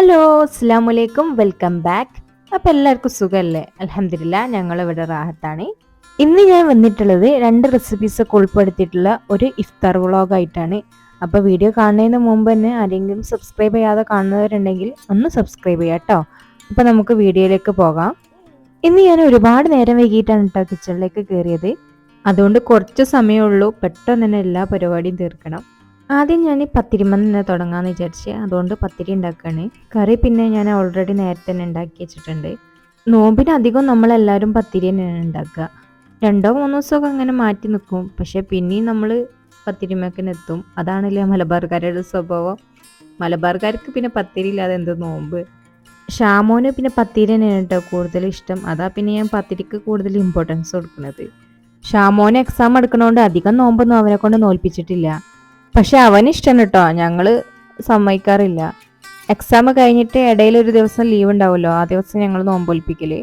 Hello, അസ്സലാമലൈക്കും, welcome back. അപ്പോൾ എല്ലാവർക്കും സുഖമല്ലേ? അൽഹംദുലില്ലാ, ഞങ്ങളിവിടെ റാഹത്താണ്. ഇന്ന് ഞാൻ വന്നിട്ടുള്ളത് 2 റെസിപ്പീസൊക്കെ ഉൾപ്പെടുത്തിയിട്ടുള്ള ഒരു ഇഫ്താർ വ്ളോഗായിട്ടാണ്. അപ്പോൾ വീഡിയോ കാണുന്നതിന് മുമ്പ് തന്നെ ആരെങ്കിലും സബ്സ്ക്രൈബ് ചെയ്യാതെ കാണുന്നവരുണ്ടെങ്കിൽ ഒന്ന് സബ്സ്ക്രൈബ് ചെയ്യാം കേട്ടോ. അപ്പോൾ നമുക്ക് വീഡിയോയിലേക്ക് പോകാം. ഇന്ന് ഞാൻ ഒരുപാട് നേരം വൈകിട്ടാണ് കേട്ടോ കിച്ചണിലേക്ക് കയറിയത്. അതുകൊണ്ട് കുറച്ച് സമയമുള്ളൂ, പെട്ടെന്ന് തന്നെ എല്ലാ പരിപാടിയും തീർക്കണം. ആദ്യം ഞാൻ പത്തിരിമന്ന് തന്നെ തുടങ്ങാമെന്ന് വിചാരിച്ച് അതുകൊണ്ട് പത്തിരി ഉണ്ടാക്കുകയാണ്. കറി പിന്നെ ഞാൻ ഓൾറെഡി നേരത്തെ തന്നെ ഉണ്ടാക്കി വെച്ചിട്ടുണ്ട്. നോമ്പിന് അധികം നമ്മളെല്ലാവരും പത്തിരി തന്നെയാണ് ഉണ്ടാക്കുക. 2-3 ദിവസമൊക്കെ അങ്ങനെ മാറ്റി നിൽക്കും, പക്ഷെ പിന്നെയും നമ്മൾ പത്തിരിമേക്കിനെത്തും. അതാണല്ലേ മലബാർക്കാരുടെ സ്വഭാവം. മലബാർക്കാർക്ക് പിന്നെ പത്തിരി ഇല്ലാതെ എന്ത് നോമ്പ്. ഷാമോന് പിന്നെ പത്തിരി തന്നെയാണ് കേട്ടോ കൂടുതൽ ഇഷ്ടം. അതാ പിന്നെ ഞാൻ പത്തിരിക്ക് കൂടുതൽ ഇമ്പോർട്ടൻസ് കൊടുക്കുന്നത്. ഷാമോന് എക്സാം എടുക്കണോണ്ട് അധികം നോമ്പൊന്നും അവനെ കൊണ്ട് നോൽപ്പിച്ചിട്ടില്ല. പക്ഷെ അവന് ഇഷ്ടമാണ് കേട്ടോ, ഞങ്ങള് സമ്മതിക്കാറില്ല. എക്സാം കഴിഞ്ഞിട്ട് ഇടയിൽ ഒരു ദിവസം ലീവ് ഉണ്ടാവുമല്ലോ, ആ ദിവസം ഞങ്ങൾ നോമ്പൊലിപ്പിക്കല്.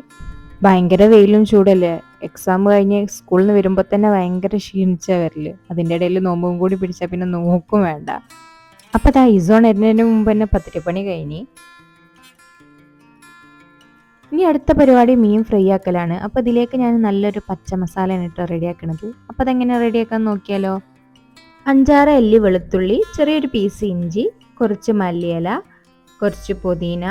ഭയങ്കര വെയിലും ചൂടല്ലേ. എക്സാം കഴിഞ്ഞ് സ്കൂളിൽ നിന്ന് വരുമ്പോൾ തന്നെ ഭയങ്കര ക്ഷീണിച്ചാ വരല്. അതിൻ്റെ ഇടയിൽ നോമ്പും കൂടി പിടിച്ചാൽ പിന്നെ നോക്കും വേണ്ട. അപ്പം അതാ ഇസോൺ വരുന്നതിന് മുമ്പ് തന്നെ പത്തിരിപ്പണി കഴിഞ്ഞ്. ഇനി അടുത്ത പരിപാടി മീൻ ഫ്രൈ ആക്കലാണ്. അപ്പം ഇതിലേക്ക് ഞാൻ നല്ലൊരു പച്ച മസാലയാണ് കേട്ടോ റെഡിയാക്കണത്. അപ്പം അതെങ്ങനെ റെഡിയാക്കാൻ നോക്കിയാലോ. 5-6 അല്ലി വെളുത്തുള്ളി, ചെറിയൊരു പീസ് ഇഞ്ചി, കുറച്ച് മല്ലിയില, കുറച്ച് പുതിന,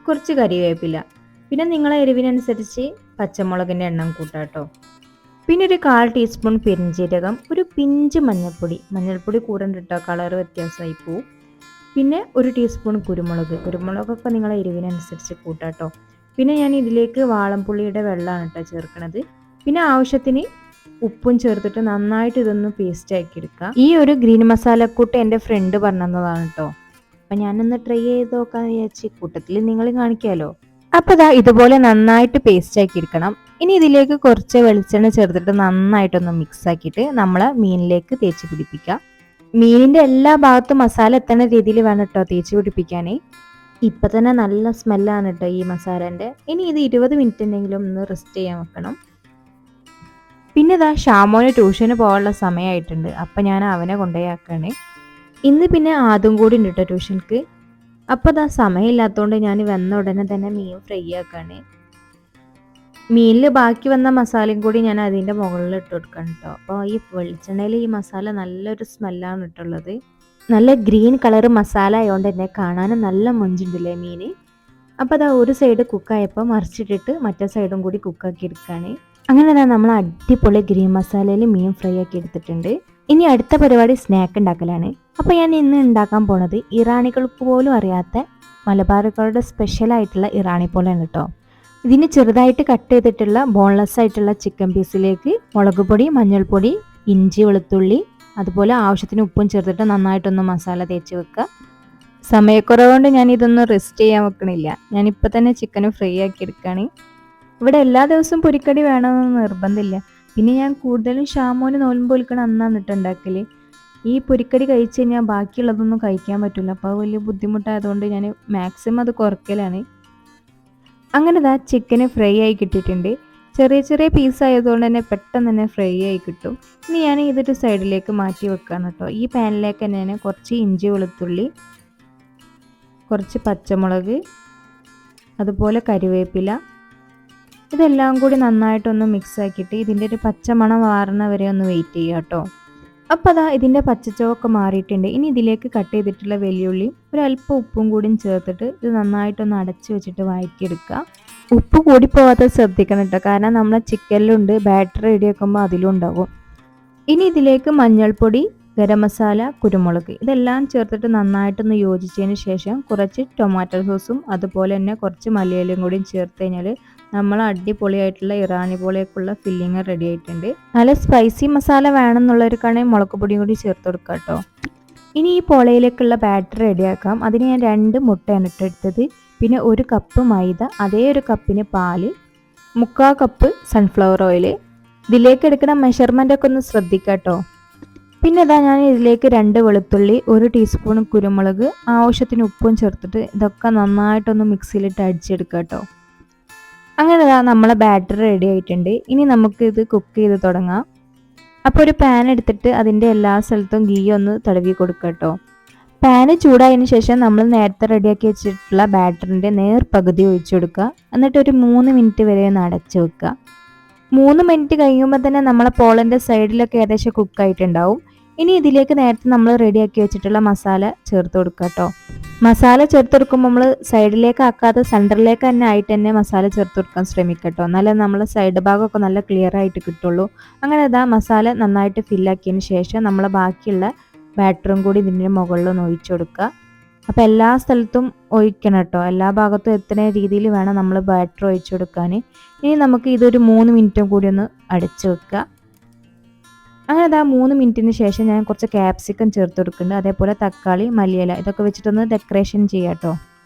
കുറച്ച് കറിവേപ്പില, പിന്നെ നിങ്ങളെ എരിവിനനുസരിച്ച് പച്ചമുളകിൻ്റെ എണ്ണം കൂട്ടാട്ടോ. പിന്നെ ഒരു 1/4 ടീസ്പൂൺ പെരിഞ്ജീരകം, ഒരു പിഞ്ച് മഞ്ഞൾപ്പൊടി കൂടണ്ട കേട്ടോ, കളർ വ്യത്യാസമായി പോവും. പിന്നെ 1 ടീസ്പൂൺ കുരുമുളകൊക്കെ നിങ്ങളെ എരിവിനനുസരിച്ച് കൂട്ടാട്ടോ. പിന്നെ ഞാൻ ഇതിലേക്ക് വാളംപുള്ളിയുടെ വെള്ളമാണ് കേട്ടോ ചേർക്കണത്. പിന്നെ ആവശ്യത്തിന് ഉപ്പും ചേർത്തിട്ട് നന്നായിട്ട് ഇതൊന്ന് പേസ്റ്റ് ആക്കി എടുക്കുക. ഈ ഒരു ഗ്രീൻ മസാലക്കൂട്ട് എൻ്റെ ഫ്രണ്ട് പറഞ്ഞതാണ് കേട്ടോ. അപ്പം ഞാനൊന്ന് ട്രൈ ചെയ്ത് നോക്കാന്ന് വിചാരിച്ച് കൂട്ടത്തിൽ നിങ്ങൾ കാണിക്കാമല്ലോ. അപ്പം ഇതാ ഇതുപോലെ നന്നായിട്ട് പേസ്റ്റ് ആക്കി എടുക്കണം. ഇനി ഇതിലേക്ക് കുറച്ച് വെളിച്ചെണ്ണ ചേർത്തിട്ട് നന്നായിട്ടൊന്ന് മിക്സ് ആക്കിയിട്ട് നമ്മളെ മീനിലേക്ക് തേച്ച് പിടിപ്പിക്കുക. മീനിൻ്റെ എല്ലാ ഭാഗത്തും മസാല എത്തുന്ന രീതിയിൽ വേണം കേട്ടോ തേച്ച് പിടിപ്പിക്കാൻ. ഇപ്പം തന്നെ നല്ല സ്മെല്ലാണ് കേട്ടോ ഈ മസാലേൻ്റെ. ഇനി ഇത് 20 മിനിറ്റ് എന്തെങ്കിലും ഒന്ന് റെസ്റ്റ് ചെയ്യാൻ വെക്കണം. പിന്നെ ഇതാ ഷാമോന് ട്യൂഷന് പോകാനുള്ള സമയമായിട്ടുണ്ട്. അപ്പം ഞാൻ അവനെ കൊണ്ടുപോയാക്കാണ്. ഇന്ന് പിന്നെ ആദ്യം കൂടി ഉണ്ട് കേട്ടോ ട്യൂഷൻക്ക്. അപ്പോൾ ഇതാ സമയമില്ലാത്തതുകൊണ്ട് ഞാൻ വന്ന ഉടനെ തന്നെ മീൻ ഫ്രൈ ആക്കാണ്. മീനിൽ ബാക്കി വന്ന മസാലയും കൂടി ഞാൻ അതിൻ്റെ മുകളിൽ ഇട്ട് കൊടുക്കണം കേട്ടോ. അപ്പോൾ ഈ വെളിച്ചെണ്ണയിൽ ഈ മസാല നല്ലൊരു സ്മെല്ലാണ് ഇട്ടുള്ളത്. നല്ല ഗ്രീൻ കളർ മസാല ആയതുകൊണ്ട് തന്നെ കാണാനും നല്ല മൊഞ്ചുണ്ടല്ലേ മീൻ. അപ്പോൾ അതാ ഒരു സൈഡ് കുക്കായപ്പോൾ മറിച്ചിട്ടിട്ട് മറ്റേ സൈഡും കൂടി കുക്കാക്കി എടുക്കുകയാണ്. അങ്ങനെ തന്നെ നമ്മൾ അടിപൊളി ഗ്രീൻ മസാലയിൽ മീൻ ഫ്രൈ ആക്കി എടുത്തിട്ടുണ്ട്. ഇനി അടുത്ത പരിപാടി സ്നാക്ക് ഉണ്ടാക്കലാണ്. അപ്പോൾ ഞാൻ ഇന്ന് ഉണ്ടാക്കാൻ പോണത് ഇറാനികൾക്ക് പോലും അറിയാത്ത മലബാറുകാരുടെ സ്പെഷ്യൽ ആയിട്ടുള്ള ഇറാനി പോലെയാണ് കേട്ടോ. ഇതിന് ചെറുതായിട്ട് കട്ട് ചെയ്തിട്ടുള്ള ബോൺലെസ് ആയിട്ടുള്ള ചിക്കൻ പീസിലേക്ക് മുളക് പൊടി, മഞ്ഞൾപ്പൊടി, ഇഞ്ചി, വെളുത്തുള്ളി, അതുപോലെ ആവശ്യത്തിന് ഉപ്പും ചേർത്തിട്ട് നന്നായിട്ടൊന്ന് മസാല തേച്ച് വെക്കുക. സമയക്കുറവുകൊണ്ട് ഞാൻ ഇതൊന്നും റെസ്റ്റ് ചെയ്യാൻ വെക്കണില്ല. ഞാനിപ്പോൾ തന്നെ ചിക്കൻ ഫ്രൈ ആക്കി എടുക്കുകയാണ്. ഇവിടെ എല്ലാ ദിവസവും പൊരിക്കടി വേണമെന്ന് നിർബന്ധമില്ല. പിന്നെ ഞാൻ കൂടുതലും ഷാമോന് നോൽമ്പ് പൊലിക്കണ അന്നാണ് ഇട്ടുണ്ടാക്കല്. ഈ പൊരിക്കടി കഴിച്ച് കഴിഞ്ഞാൽ ബാക്കിയുള്ളതൊന്നും കഴിക്കാൻ പറ്റില്ല. അപ്പോൾ അത് വലിയ ബുദ്ധിമുട്ടായതുകൊണ്ട് ഞാൻ മാക്സിമം അത് കുറയ്ക്കലാണ്. അങ്ങനെ ഇതാ ചിക്കന് ഫ്രൈ ആയി കിട്ടിയിട്ടുണ്ട്. ചെറിയ ചെറിയ പീസ് ആയതുകൊണ്ട് തന്നെ പെട്ടെന്ന് തന്നെ ഫ്രൈ ആയി കിട്ടും. ഇനി ഞാൻ ഇതൊരു സൈഡിലേക്ക് മാറ്റി വെക്കുകയാണ് കേട്ടോ. ഈ പാനിലേക്ക് തന്നെ കുറച്ച് ഇഞ്ചി, വെളുത്തുള്ളി, കുറച്ച് പച്ചമുളക്, അതുപോലെ കറിവേപ്പില, ഇതെല്ലാം കൂടി നന്നായിട്ടൊന്ന് മിക്സ് ആക്കിയിട്ട് ഇതിൻ്റെ ഒരു പച്ചമണം മാറുന്ന വരെ ഒന്ന് വെയിറ്റ് ചെയ്യുക കേട്ടോ. അപ്പോൾ അതാ ഇതിൻ്റെ പച്ചച്ചൊക്കെ മാറിയിട്ടുണ്ട്. ഇനി ഇതിലേക്ക് കട്ട് ചെയ്തിട്ടുള്ള വെല്ലുള്ളിയും ഒരല്പം ഉപ്പും കൂടിയും ചേർത്തിട്ട് ഇത് നന്നായിട്ടൊന്ന് അടച്ച് വെച്ചിട്ട് വഴറ്റിയെടുക്കുക. ഉപ്പ് കൂടിപ്പോവാതെ ശ്രദ്ധിക്കണം കേട്ടോ, കാരണം നമ്മളെ ചിക്കനിലുണ്ട്, ബാറ്റർ റെഡിയാക്കുമ്പോൾ അതിലും ഉണ്ടാവും. ഇനി ഇതിലേക്ക് മഞ്ഞൾപ്പൊടി, ഗരം മസാല, കുരുമുളക് ഇതെല്ലാം ചേർത്തിട്ട് നന്നായിട്ടൊന്ന് യോജിച്ചതിന് ശേഷം കുറച്ച് ടൊമാറ്റോ സോസും അതുപോലെ തന്നെ കുറച്ച് മല്ലിയിലയും കൂടി ചേർത്ത് കഴിഞ്ഞാൽ നമ്മൾ അടിപൊളിയായിട്ടുള്ള ഇറാനി പോലെയൊക്കെയുള്ള ഫില്ലിങ് റെഡി ആയിട്ടുണ്ട്. നല്ല സ്പൈസി മസാല വേണമെന്നുള്ളവർക്കാണെങ്കിൽ മുളക് പൊടിയും കൂടി ചേർത്ത് കൊടുക്കുക കേട്ടോ. ഇനി ഈ പോളയിലേക്കുള്ള ബാറ്റർ റെഡിയാക്കാം. അതിന് ഞാൻ 2 മുട്ടയാണ് ഇട്ടെടുത്തത്. പിന്നെ 1 കപ്പ് മൈദ, അതേ 1 കപ്പിന് പാല്, 3/4 കപ്പ് സൺഫ്ലവർ ഓയിൽ. ഇതിലേക്ക് എടുക്കുന്ന മെഷർമെൻ്റ് ഒക്കെ ഒന്ന് ശ്രദ്ധിക്കുക കേട്ടോ. പിന്നെ ഇതാ ഞാൻ ഇതിലേക്ക് 2 വെളുത്തുള്ളി, 1 ടീസ്പൂൺ കുരുമുളക്, ആവശ്യത്തിന് ഉപ്പും ചേർത്തിട്ട് ഇതൊക്കെ നന്നായിട്ടൊന്ന് മിക്സിയിലിട്ട് അടിച്ചെടുക്കുക കേട്ടോ. അങ്ങനെ ഇതാ നമ്മളെ ബാറ്റർ റെഡി ആയിട്ടുണ്ട്. ഇനി നമുക്ക് ഇത് കുക്ക് ചെയ്ത് തുടങ്ങാം. അപ്പോൾ ഒരു പാൻ എടുത്തിട്ട് അതിൻ്റെ എല്ലാ സ്ഥലത്തും ഗീ ഒന്ന് തടവി കൊടുക്കുക കേട്ടോ. പാന് ചൂടായതിനു ശേഷം നമ്മൾ നേരത്തെ റെഡിയാക്കി വെച്ചിട്ടുള്ള ബാറ്ററിൻ്റെ നേർ പകുതി ഒഴിച്ചു കൊടുക്കുക. എന്നിട്ട് ഒരു 3 മിനിറ്റ് വരെ ഒന്ന് അടച്ചു വെക്കുക. 3 മിനിറ്റ് കഴിയുമ്പോൾ തന്നെ നമ്മളെ പോളൻ്റെ സൈഡിലൊക്കെ ഏകദേശം കുക്കായിട്ടുണ്ടാവും. ഇനി ഇതിലേക്ക് നേരത്തെ നമ്മൾ റെഡിയാക്കി വെച്ചിട്ടുള്ള മസാല ചേർത്ത് കൊടുക്കുക കേട്ടോ. മസാല ചേർത്ത് കൊടുക്കുമ്പോൾ നമ്മൾ സൈഡിലേക്ക് ആക്കാതെ സെൻറ്ററിലേക്ക് തന്നെ ആയിട്ട് തന്നെ മസാല ചേർത്ത് കൊടുക്കാൻ ശ്രമിക്കുക കേട്ടോ. എന്നാലേ നമ്മൾ സൈഡ് ഭാഗമൊക്കെ നല്ല ക്ലിയർ ആയിട്ട് കിട്ടുള്ളൂ. അങ്ങനെ ഇതാ മസാല നന്നായിട്ട് ഫില്ലാക്കിയതിന് ശേഷം നമ്മൾ ബാക്കിയുള്ള ബാറ്ററും കൂടി ഇതിൻ്റെ മുകളിൽ ഒന്ന് ഒഴിച്ചു കൊടുക്കുക. അപ്പോൾ എല്ലാ സ്ഥലത്തും ഒഴിക്കണം കേട്ടോ. എല്ലാ ഭാഗത്തും എത്തുന്ന രീതിയിൽ വേണം നമ്മൾ ബാറ്റർ ഒഴിച്ചു കൊടുക്കാൻ. ഇനി നമുക്ക് ഇതൊരു 3 മിനിറ്റും കൂടി ഒന്ന് അടച്ചു വെക്കുക. അങ്ങനെ അതാ 3 മിനിറ്റിന് ശേഷം ഞാൻ കുറച്ച് ക്യാപ്സിക്കം ചേർത്ത് കൊടുക്കുന്നുണ്ട്. അതേപോലെ തക്കാളി, മല്ലിയില ഇതൊക്കെ വെച്ചിട്ടൊന്ന് ഡെക്കറേഷൻ ചെയ്യാം കേട്ടോ.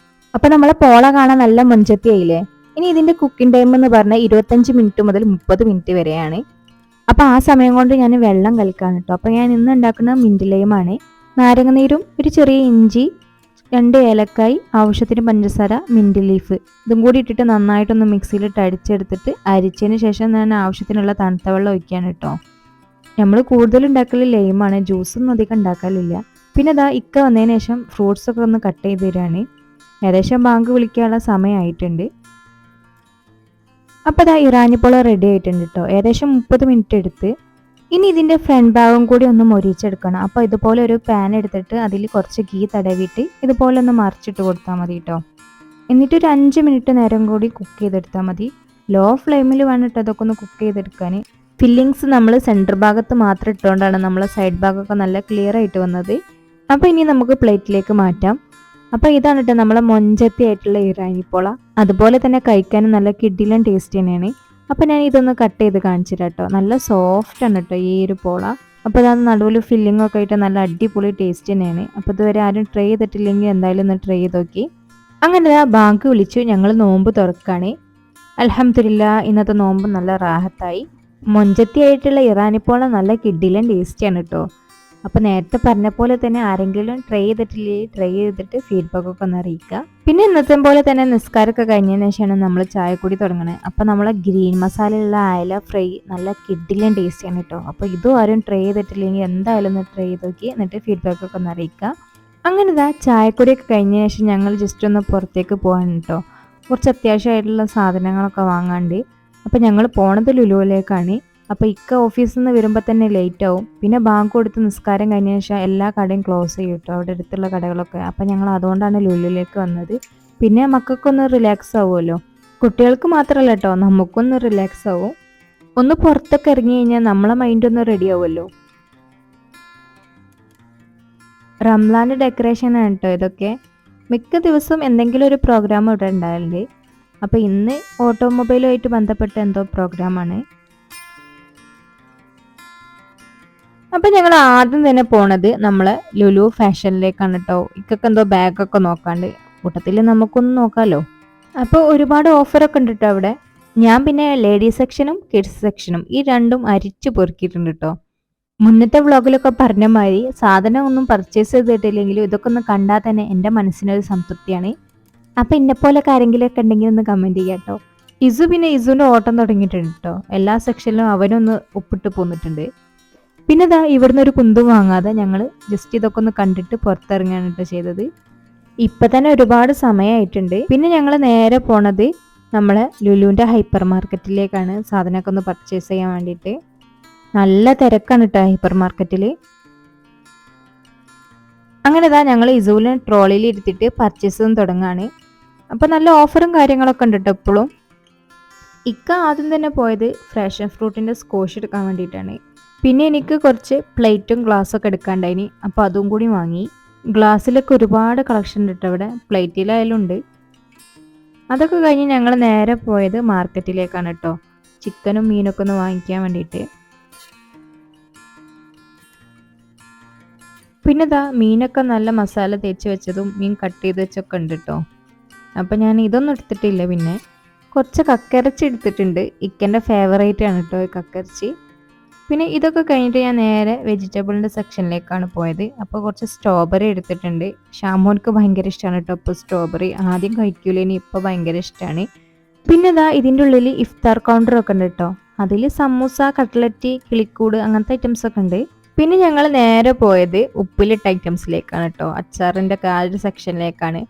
അപ്പോൾ നമ്മളെ പോള കാണാൻ നല്ല മൊഞ്ചത്തിയായില്ലേ. ഇനി ഇതിൻ്റെ കുക്കിംഗ് ടൈം എന്ന് പറഞ്ഞാൽ 25 മിനിറ്റ് മുതൽ 30 മിനിറ്റ് വരെയാണ്. അപ്പോൾ ആ സമയം കൊണ്ട് ഞാൻ വെള്ളം കലക്കാണ് കേട്ടോ. അപ്പോൾ ഞാൻ ഇന്ന് ഉണ്ടാക്കുന്നത് മിൻറ്റ് ലൈമാണ്. നാരങ്ങനീരും ഒരു ചെറിയ ഇഞ്ചി, 2 ഏലക്കായ്, ആവശ്യത്തിന് പഞ്ചസാര, മിൻറ്റ് ലീഫ് ഇതും കൂടി ഇട്ടിട്ട് നന്നായിട്ടൊന്ന് മിക്സിയിലിട്ട് അടിച്ചെടുത്തിട്ട് അരിച്ചതിന് ശേഷം ഞാൻ ആവശ്യത്തിനുള്ള തണുത്ത വെള്ളം ഒഴിക്കുകയാണ് കേട്ടോ. നമ്മൾ കൂടുതൽ ഉണ്ടാക്കൽ ലൈമാണ്, ജ്യൂസൊന്നും അധികം ഉണ്ടാക്കലില്ല. പിന്നെ ഇതാ ഇക്ക വന്നതിന് ശേഷം ഫ്രൂട്ട്സൊക്കെ ഒന്ന് കട്ട് ചെയ്ത് തരാണ്. ഏകദേശം ബാങ്ക് വിളിക്കാനുള്ള സമയമായിട്ടുണ്ട്. അപ്പോൾ ഇതാ ഇറാനിപ്പോള റെഡി ആയിട്ടുണ്ട് കേട്ടോ. ഏകദേശം 30 മിനിറ്റ് എടുത്ത്. ഇനി ഇതിൻ്റെ ഫ്രണ്ട് ഭാഗം കൂടി ഒന്ന് മൊരിച്ചെടുക്കണം. അപ്പോൾ ഇതുപോലെ ഒരു പാൻ എടുത്തിട്ട് അതിൽ കുറച്ച് ഗീ തടവിയിട്ട് ഇതുപോലെ ഒന്ന് മറിച്ചിട്ട് കൊടുത്താൽ മതി കേട്ടോ. എന്നിട്ട് ഒരു 5 മിനിറ്റ് നേരം കൂടി കുക്ക് ചെയ്തെടുത്താൽ മതി. ലോ ഫ്ലെയിമിൽ വേണ്ടിട്ട് അതൊക്കെ ഒന്ന് കുക്ക് ചെയ്തെടുക്കാൻ. ഫില്ലിങ്സ് നമ്മൾ സെൻറ്റർ ഭാഗത്ത് മാത്രം ഇട്ടുകൊണ്ടാണ് നമ്മളെ സൈഡ് ഭാഗമൊക്കെ നല്ല ക്ലിയർ ആയിട്ട് വന്നത്. അപ്പോൾ ഇനി നമുക്ക് പ്ലേറ്റിലേക്ക് മാറ്റാം. അപ്പോൾ ഇതാണ് കേട്ടോ നമ്മളെ മൊഞ്ചത്തി ആയിട്ടുള്ള ഇറാനിപ്പോള. അതുപോലെ തന്നെ കഴിക്കാനും നല്ല കിഡിലും ടേസ്റ്റ് തന്നെയാണ്. അപ്പോൾ ഞാൻ ഇതൊന്ന് കട്ട് ചെയ്ത് കാണിച്ചു തരാം കേട്ടോ. നല്ല സോഫ്റ്റ് ആണ് കേട്ടോ ഈ ഒരു പോള. അപ്പോൾ അത് നടുവിൽ ഫില്ലിംഗ് ഒക്കെ ആയിട്ട് നല്ല അടിപൊളി ടേസ്റ്റ് തന്നെയാണ്. അപ്പോൾ ഇതുവരെ ആരും ട്രൈ ചെയ്തിട്ടില്ലെങ്കിൽ എന്തായാലും ഒന്ന് ട്രൈ ചെയ്ത് നോക്കി. അങ്ങനെ ബാങ്ക് വിളിച്ചു ഞങ്ങൾ നോമ്പ് തുറക്കാണ്. അൽഹംദുലില്ലാ ഇന്നത്തെ നോമ്പ് നല്ല റാഹത്തായി. മൊഞ്ചത്തിയായിട്ടുള്ള ഇറാനിപ്പോള നല്ല കിഡിലും ടേസ്റ്റിയാണ് കേട്ടോ. അപ്പോൾ നേരത്തെ പറഞ്ഞ പോലെ തന്നെ ആരെങ്കിലും ട്രൈ ചെയ്തിട്ടില്ലേ ട്രൈ ചെയ്തിട്ട് ഫീഡ്ബാക്കൊക്കെ ഒന്ന് അറിയിക്കുക. പിന്നെ ഇന്നത്തെ പോലെ തന്നെ നിസ്കാരമൊക്കെ കഴിഞ്ഞതിന് ശേഷമാണ് നമ്മൾ ചായക്കൂടി തുടങ്ങണത്. അപ്പോൾ നമ്മൾ ഗ്രീൻ മസാലയുള്ള അയല ഫ്രൈ നല്ല കിഡിലും ടേസ്റ്റിയാണ് കേട്ടോ. അപ്പോൾ ഇതും ആരും ട്രൈ ചെയ്തിട്ടില്ലെങ്കിൽ എന്തായാലും ഒന്ന് ട്രൈ ചെയ്ത് നോക്കി എന്നിട്ട് ഫീഡ്ബാക്കൊക്കെ ഒന്ന് അറിയിക്കുക. അങ്ങനെ ഇതാ ചായക്കൂടിയൊക്കെ കഴിഞ്ഞതിന് ശേഷം ഞങ്ങൾ ജസ്റ്റ് ഒന്ന് പുറത്തേക്ക് പോകാൻ കേട്ടോ. കുറച്ച് അത്യാവശ്യമായിട്ടുള്ള സാധനങ്ങളൊക്കെ വാങ്ങാണ്ട്. അപ്പോൾ ഞങ്ങൾ പോണത് ലുലുവിലേക്കാണ്. അപ്പോൾ ഇക്ക ഓഫീസിൽ നിന്ന് വരുമ്പോൾ തന്നെ ലേറ്റ് ആവും. പിന്നെ ബാങ്ക് കൊടുത്ത് നിസ്കാരം കഴിഞ്ഞ ശേഷം എല്ലാ കടയും ക്ലോസ് ചെയ്യും കേട്ടോ, അവിടെ അടുത്തുള്ള കടകളൊക്കെ. അപ്പോൾ ഞങ്ങൾ അതുകൊണ്ടാണ് ലുലുവിലേക്ക് വന്നത്. പിന്നെ മക്കൾക്കൊന്ന് റിലാക്സ് ആവുമല്ലോ. കുട്ടികൾക്ക് മാത്രമല്ല കേട്ടോ, നമുക്കൊന്ന് റിലാക്സ് ആവും. ഒന്ന് പുറത്തൊക്കെ ഇറങ്ങി കഴിഞ്ഞാൽ നമ്മളെ മൈൻഡ് ഒന്ന് റെഡി ആവുമല്ലോ. റംലാൻ്റെ ഡെക്കറേഷനാണ് കേട്ടോ ഇതൊക്കെ. മിക്ക ദിവസവും എന്തെങ്കിലും ഒരു പ്രോഗ്രാം ഇവിടെ ഉണ്ടാകലുണ്ട്. അപ്പോൾ ഇന്ന് ഓട്ടോമൊബൈലുമായിട്ട് ബന്ധപ്പെട്ട എന്തോ പ്രോഗ്രാമാണ്. അപ്പോൾ ഞങ്ങൾ ആദ്യം തന്നെ പോണത് നമ്മളെ ലുലു ഫാഷനിലേക്കാണ് കേട്ടോ. ഇക്കൊക്കെ എന്തോ ബാഗൊക്കെ നോക്കാണ്ട് കൂട്ടത്തിൽ നമുക്കൊന്ന് നോക്കാമല്ലോ. അപ്പോൾ ഒരുപാട് ഓഫറൊക്കെ ഉണ്ട് കേട്ടോ അവിടെ. ഞാൻ പിന്നെ ലേഡീസ് സെക്ഷനും കിഡ്സ് സെക്ഷനും ഈ രണ്ടും അരിച്ചു പൊറുക്കിയിട്ടുണ്ട് കേട്ടോ. മുന്നത്തെ വ്ളോഗിലൊക്കെ പറഞ്ഞ മാതിരി സാധനം ഒന്നും പർച്ചേസ് ചെയ്തിട്ടില്ലെങ്കിലും ഇതൊക്കെ ഒന്ന് കണ്ടാൽ തന്നെ എൻ്റെ മനസ്സിനൊരു സംതൃപ്തിയാണ്. അപ്പോൾ ഇന്നെപ്പോലൊക്കെ ആരെങ്കിലുമൊക്കെ ഉണ്ടെങ്കിൽ ഒന്ന് കമൻറ്റ് ചെയ്യാം കേട്ടോ. ഇസു പിന്നെ ഇസുവിൻ്റെ ഓട്ടം തുടങ്ങിയിട്ടുണ്ട് കേട്ടോ. എല്ലാ സെക്ഷനിലും അവനൊന്ന് ഒപ്പിട്ട് പോന്നിട്ടുണ്ട്. പിന്നെ ഇതാ ഇവിടുന്ന് ഒരു കുന്തും വാങ്ങാതെ ഞങ്ങൾ ജസ്റ്റ് ഇതൊക്കെ ഒന്ന് കണ്ടിട്ട് പുറത്തിറങ്ങാണ് കേട്ടോ ചെയ്തത്. ഇപ്പം തന്നെ ഒരുപാട് സമയമായിട്ടുണ്ട്. പിന്നെ ഞങ്ങൾ നേരെ പോണത് നമ്മളെ ലുലുവിൻ്റെ ഹൈപ്പർ മാർക്കറ്റിലേക്കാണ് സാധനമൊക്കെ ഒന്ന് പർച്ചേസ് ചെയ്യാൻ വേണ്ടിയിട്ട്. നല്ല തിരക്കാണ് കേട്ടോ ഹൈപ്പർ മാർക്കറ്റിൽ. അങ്ങനെ ഇതാ ഞങ്ങൾ ഇസുവിനെ ട്രോളിയിൽ ഇരുത്തിയിട്ട് പർച്ചേസും തുടങ്ങാണ്. അപ്പോൾ നല്ല ഓഫറും കാര്യങ്ങളൊക്കെ ഉണ്ട് കേട്ടോ എപ്പോഴും. ഇക്ക ആദ്യം തന്നെ പോയത് ഫ്രഷ് ഫ്രൂട്ടിൻ്റെ സ്കോഷ് എടുക്കാൻ വേണ്ടിയിട്ടാണ്. പിന്നെ എനിക്ക് കുറച്ച് പ്ലേറ്റും ഗ്ലാസ്സൊക്കെ എടുക്കാണ്ടായിനി. അപ്പോൾ അതും കൂടി വാങ്ങി. ഗ്ലാസ്സിലൊക്കെ ഒരുപാട് കളക്ഷൻ ഉണ്ട് കേട്ടോ ഇവിടെ, പ്ലേറ്റിലായാലും ഉണ്ട്. അതൊക്കെ കഴിഞ്ഞ് ഞങ്ങൾ നേരെ പോയത് മാർക്കറ്റിലേക്കാണ് കേട്ടോ, ചിക്കനും മീനൊക്കെ ഒന്ന് വാങ്ങിക്കാൻ വേണ്ടിയിട്ട്. പിന്നെ ഇതാ മീനൊക്കെ നല്ല മസാല തേച്ച് വെച്ചതും മീൻ കട്ട് ചെയ്ത് വെച്ചൊക്കെ ഉണ്ട് കേട്ടോ. അപ്പം ഞാൻ ഇതൊന്നും എടുത്തിട്ടില്ല. പിന്നെ കുറച്ച് കക്കിറച്ചി എടുത്തിട്ടുണ്ട്. ഇക്കൻ്റെ ഫേവറേറ്റ് ആണ് കേട്ടോ കക്കിറച്ചി. പിന്നെ ഇതൊക്കെ കഴിഞ്ഞിട്ട് ഞാൻ നേരെ വെജിറ്റബിളിൻ്റെ സെക്ഷനിലേക്കാണ് പോയത്. അപ്പോൾ കുറച്ച് സ്ട്രോബെറി എടുത്തിട്ടുണ്ട്. ഷാമോൻക്ക് ഭയങ്കര ഇഷ്ടമാണ് കേട്ടോ ഇപ്പോൾ സ്ട്രോബെറി. ആദ്യം കഴിക്കൂലേനി, ഇപ്പോൾ ഭയങ്കര ഇഷ്ടമാണ്. പിന്നെ ഇതാ ഇതിൻ്റെ ഉള്ളിൽ ഇഫ്താർ കൗണ്ടറൊക്കെ ഉണ്ട് കേട്ടോ. അതിൽ സമൂസ, കട്ട്ലറ്റ്, കിളിക്കൂട് അങ്ങനത്തെ ഐറ്റംസ് ഒക്കെ ഉണ്ട്. പിന്നെ ഞങ്ങൾ നേരെ പോയത് ഉപ്പിലിട്ട ഐറ്റംസിലേക്കാണ് കേട്ടോ. അച്ചാറിൻ്റെ ഒക്കെ ആ ഒരു സെക്ഷനിലേക്കാണ്.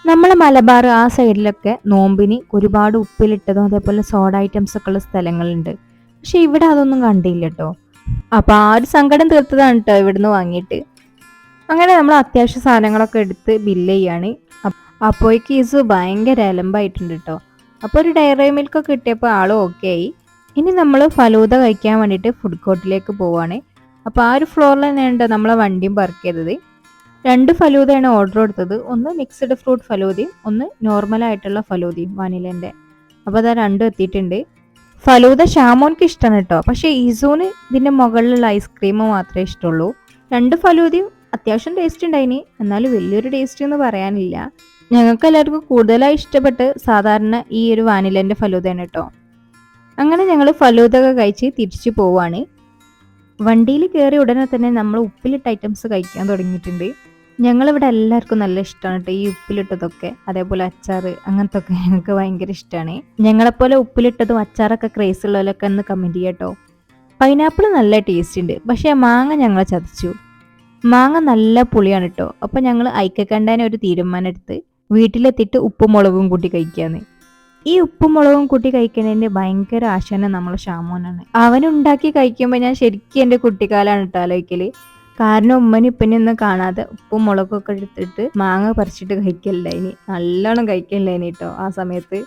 നമ്മളെ മലബാർ ആ സൈഡിലൊക്കെ നോമ്പിന് ഒരുപാട് ഉപ്പിലിട്ടതും അതേപോലെ സോഡ ഐറ്റംസ് ഒക്കെ ഉള്ള സ്ഥലങ്ങളുണ്ട്. പക്ഷെ ഇവിടെ അതൊന്നും കണ്ടില്ല കേട്ടോ. അപ്പോൾ ആ ഒരു സങ്കടം തീർത്തതാണ് കേട്ടോ ഇവിടുന്ന് വാങ്ങിയിട്ട്. അങ്ങനെ നമ്മൾ അത്യാവശ്യ സാധനങ്ങളൊക്കെ എടുത്ത് ബില്ല് ചെയ്യാണ്. അപ്പോഴേക്ക് ഈസ് ഭയങ്കര എലമ്പായിട്ടുണ്ട് കേട്ടോ. അപ്പോൾ ഒരു ഡയറി മിൽക്കൊക്കെ കിട്ടിയപ്പോൾ ആളും ഓക്കെ ആയി. ഇനി നമ്മൾ ഫലൂദ കഴിക്കാൻ വേണ്ടിയിട്ട് ഫുഡ് കോർട്ടിലേക്ക് പോവാണ്. അപ്പോൾ ആ ഒരു ഫ്ലോറിൽ തന്നെയുണ്ട് നമ്മളെ വണ്ടിയും പാർക്ക് ചെയ്തത്. 2 ഫലൂദയാണ് ഓർഡർ കൊടുത്തത്. ഒന്ന് മിക്സ്ഡ് ഫ്രൂട്ട് ഫലൂദയും ഒന്ന് നോർമലായിട്ടുള്ള ഫലൂദയും വാനിലേൻ്റെ. അപ്പോൾ അതാ 2 എത്തിയിട്ടുണ്ട്. ഫലൂദ ഷാമോൻക്ക് ഇഷ്ടമാണ് കേട്ടോ. പക്ഷേ ഈസൂന് ഇതിൻ്റെ മുകളിലുള്ള ഐസ്ക്രീം മാത്രമേ ഇഷ്ടമുള്ളൂ. 2 ഫലൂദയും അത്യാവശ്യം ടേസ്റ്റ് ഉണ്ടായിനി, എന്നാലും വലിയൊരു ടേസ്റ്റ് എന്ന് പറയാനില്ല. ഞങ്ങൾക്ക് എല്ലാവർക്കും കൂടുതലായി ഇഷ്ടപ്പെട്ട് സാധാരണ ഈ ഒരു വാനിലേൻ്റെ ഫലൂദയാണ് കേട്ടോ. അങ്ങനെ ഞങ്ങൾ ഫലൂദ ഒക്കെ കഴിച്ച് തിരിച്ചു പോവാണ്. വണ്ടിയിൽ കയറി ഉടനെ തന്നെ നമ്മൾ ഉപ്പിലിട്ട ഐറ്റംസ് കഴിക്കാൻ തുടങ്ങിയിട്ടുണ്ട്. ഞങ്ങളിവിടെ എല്ലാവർക്കും നല്ല ഇഷ്ടമാണ് കേട്ടോ ഈ ഉപ്പിലിട്ടതൊക്കെ, അതേപോലെ അച്ചാർ അങ്ങനത്തെ ഒക്കെ ഞങ്ങൾക്ക് ഭയങ്കര ഇഷ്ടമാണ്. ഞങ്ങളെപ്പോലെ ഉപ്പിലിട്ടതും അച്ചാറൊക്കെ ക്രേസ് ഉള്ളവരൊക്കെ ഒന്ന് കമൻറ്റ് ചെയ്യാം കേട്ടോ. പൈനാപ്പിൾ നല്ല ടേസ്റ്റ് ഉണ്ട്, പക്ഷേ മാങ്ങ ഞങ്ങളെ ചതച്ചു. മാങ്ങ നല്ല പുളിയാണ് കേട്ടോ. അപ്പോൾ ഞങ്ങൾ ഐക്കക്കണ്ടേനെ ഒരു തീരുമാനം എടുത്ത് വീട്ടിലെത്തിയിട്ട് ഉപ്പും മുളകും കൂട്ടി കഴിക്കാന്ന്. ഈ ഉപ്പും മുളകും കൂട്ടി കഴിക്കുന്നതിന് ഭയങ്കര ആശാനം നമ്മളെ ഷാമോനാണ്. അവനുണ്ടാക്കി കഴിക്കുമ്പോൾ ഞാൻ ശരിക്കും എൻ്റെ കുട്ടിക്കാലാണ് കേട്ടോ ആലോചിക്കല്. കാരണം ഉമ്മനും ഇപ്പനൊന്നും കാണാതെ ഉപ്പും മുളകൊക്കെ എടുത്തിട്ട് മാങ്ങ പറിച്ചിട്ട് കഴിക്കലില്ലായിനി, നല്ലോണം കഴിക്കലില്ലായിനി കേട്ടോ ആ സമയത്ത്.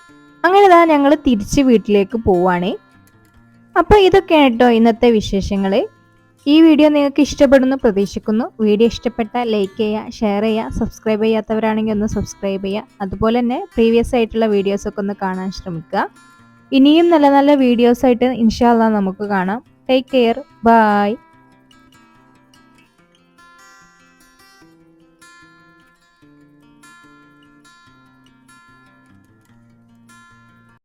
അങ്ങനെ ഇതാ ഞങ്ങൾ തിരിച്ച് വീട്ടിലേക്ക് പോവാണ്. അപ്പോൾ ഇതൊക്കെയാണ് കേട്ടോ ഇന്നത്തെ വിശേഷങ്ങൾ. ഈ വീഡിയോ നിങ്ങൾക്ക് ഇഷ്ടപ്പെടുന്നു പ്രതീക്ഷിക്കുന്നു. വീഡിയോ ഇഷ്ടപ്പെട്ടാൽ ലൈക്ക് ചെയ്യുക, ഷെയർ ചെയ്യുക, സബ്സ്ക്രൈബ് ചെയ്യാത്തവരാണെങ്കിൽ ഒന്ന് സബ്സ്ക്രൈബ് ചെയ്യുക. അതുപോലെ തന്നെ പ്രീവിയസ് ആയിട്ടുള്ള വീഡിയോസൊക്കെ ഒന്ന് കാണാൻ ശ്രമിക്കുക. ഇനിയും നല്ല നല്ല വീഡിയോസായിട്ട് ഇൻഷാ അല്ലാഹ് നമുക്ക് കാണാം. Take care, by.